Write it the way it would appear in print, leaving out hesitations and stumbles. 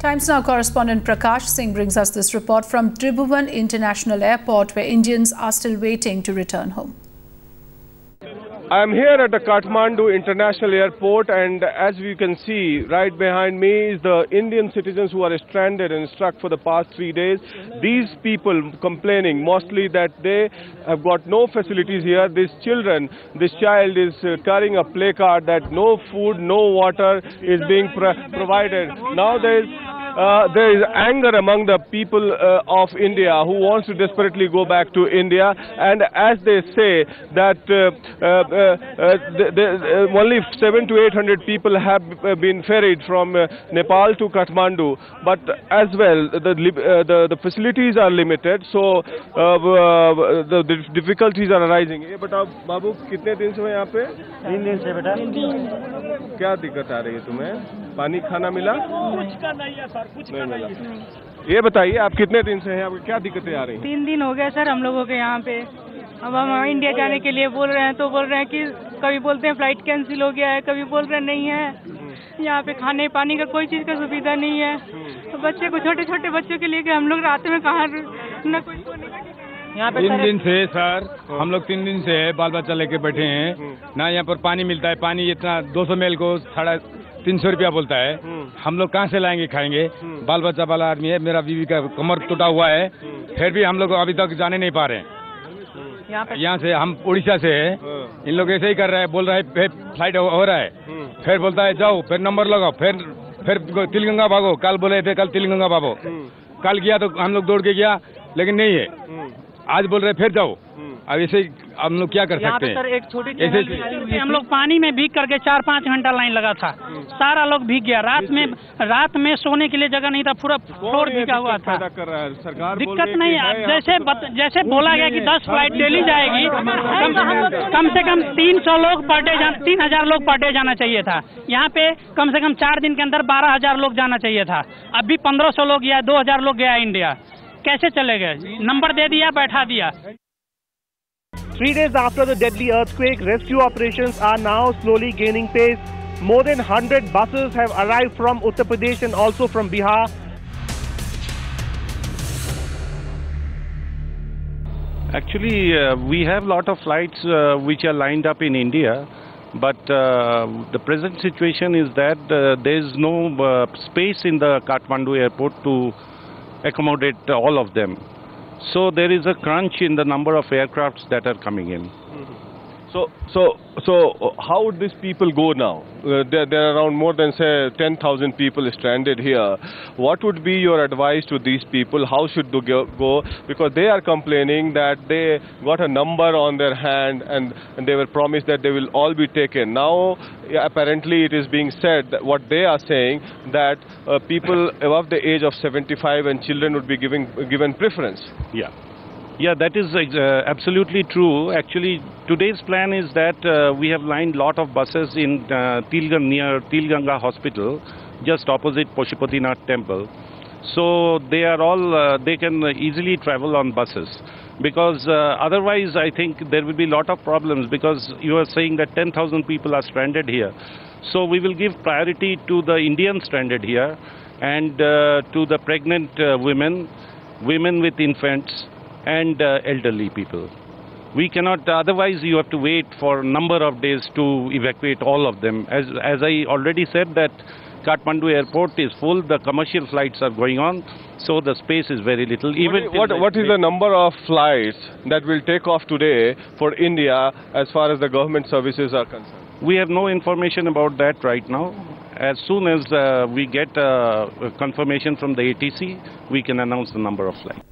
Times Now correspondent Prakash Singh brings us this report from Tribhuvan International Airport, where Indians are still waiting to return home. I am here at the Kathmandu International Airport, and as you can see, right behind me is the Indian citizens who are stranded and stuck for the past 3 days. These people complaining mostly that they have got no facilities here. This child is carrying a placard that no food, no water is being provided. Now there is anger among the people of India who wants to desperately go back to India, and as they say that only 700 to 800 people have been ferried from Nepal to Kathmandu, but as well the facilities are limited, so the difficulties are arising. ये बताओ बाबू, कितने दिन से हो यहाँ पे? 3 दिन से बेटा। क्या दिक्कत आ रही है तुम्हें? पानी खाना मिला? कुछ का नहीं है सर, कुछ का नहीं है। ये बताइए, आप कितने दिन से हैं, आपको क्या दिक्कतें आ रही हैं? 3 दिन हो गए सर हम लोगों के यहाँ पे। अब हम इंडिया जाने के लिए बोल रहे हैं तो बोल रहे हैं कि कभी बोलते हैं फ्लाइट कैंसिल हो गया है, कभी बोल रहे हैं नहीं है। यहाँ पे खाने पानी का कोई चीज़ का सुविधा नहीं है। तो बच्चे को, छोटे छोटे बच्चों के लिए हम लोग रात में कहाँ न कोई यहाँ पे 3 दिन से सर हम लोग 3 दिन से बाल बच्चा लेके बैठे हैं ना। यहाँ पर पानी मिलता है, पानी इतना 200 ml को 350 रुपया बोलता है। हम लोग कहाँ से लाएंगे, खाएंगे? बाल बच्चा वाला आदमी है, मेरा बीवी का कमर टूटा हुआ है, फिर भी हम लोग अभी तक जाने नहीं पा रहे हैं। यहाँ से हम उड़ीसा से है, इन लोग ऐसे ही कर रहे हैं, बोल रहे हैं फ्लाइट हो रहा है, फिर बोलता है जाओ, फिर नंबर लगाओ, फिर तिलगंगा भागो। कल बोले थे कल तिलगंगा भागो, कल गया तो हम लोग दौड़ के गया, लेकिन नहीं है। आज बोल रहे फिर जाओ। अब ऐसे हम लोग क्या कर सकते हैं? सर एक छोटी हम लोग पानी में भीग करके 4-5 घंटा लाइन लगा था, सारा लोग भीग गया। रात में सोने के लिए जगह नहीं था, पूरा फ्लोर भीगा हुआ था। सरकार दिक्कत नहीं है, जैसे बोला गया कि 10 फ्लाइट डेली जाएगी, कम से कम 300 लोग पर डे 3000 लोग पर डे जाना चाहिए था। यहाँ पे कम से कम 4 दिन के अंदर 12,000 लोग जाना चाहिए था। अभी 1500 लोग गया, 2000 लोग गया इंडिया। कैसे चले गए? नंबर दे दिया, बैठा दिया। 3 days after the deadly earthquake, rescue operations are now slowly gaining pace. More than 100 buses have arrived from Uttar Pradesh and also from Bihar. Actually, we have a lot of flights which are lined up in India, but the present situation is that there is no space in the Kathmandu airport to accommodate all of them. So there is a crunch in the number of aircrafts that are coming in. So how would these people go now? There are around more than say 10,000 people stranded here. What would be your advice to these people? How should they go? Because they are complaining that they got a number on their hand and they were promised that they will all be taken. Now apparently it is being said that what they are saying that people above the age of 75 and children would be given preference. Yeah, that is absolutely true. Actually, today's plan is that we have lined lot of buses in near Tilganga Hospital, just opposite Pashupatinath Temple. So they are all they can easily travel on buses, because otherwise I think there will be lot of problems, because you are saying that 10,000 people are stranded here. So we will give priority to the Indians stranded here and to the pregnant women with infants and elderly people. We cannot, otherwise you have to wait for a number of days to evacuate all of them. As I already said that Kathmandu airport is full, the commercial flights are going on, so the space is very little. What is the number of flights that will take off today for India as far as the government services are concerned? We have no information about that right now. As soon as we get confirmation from the ATC, we can announce the number of flights.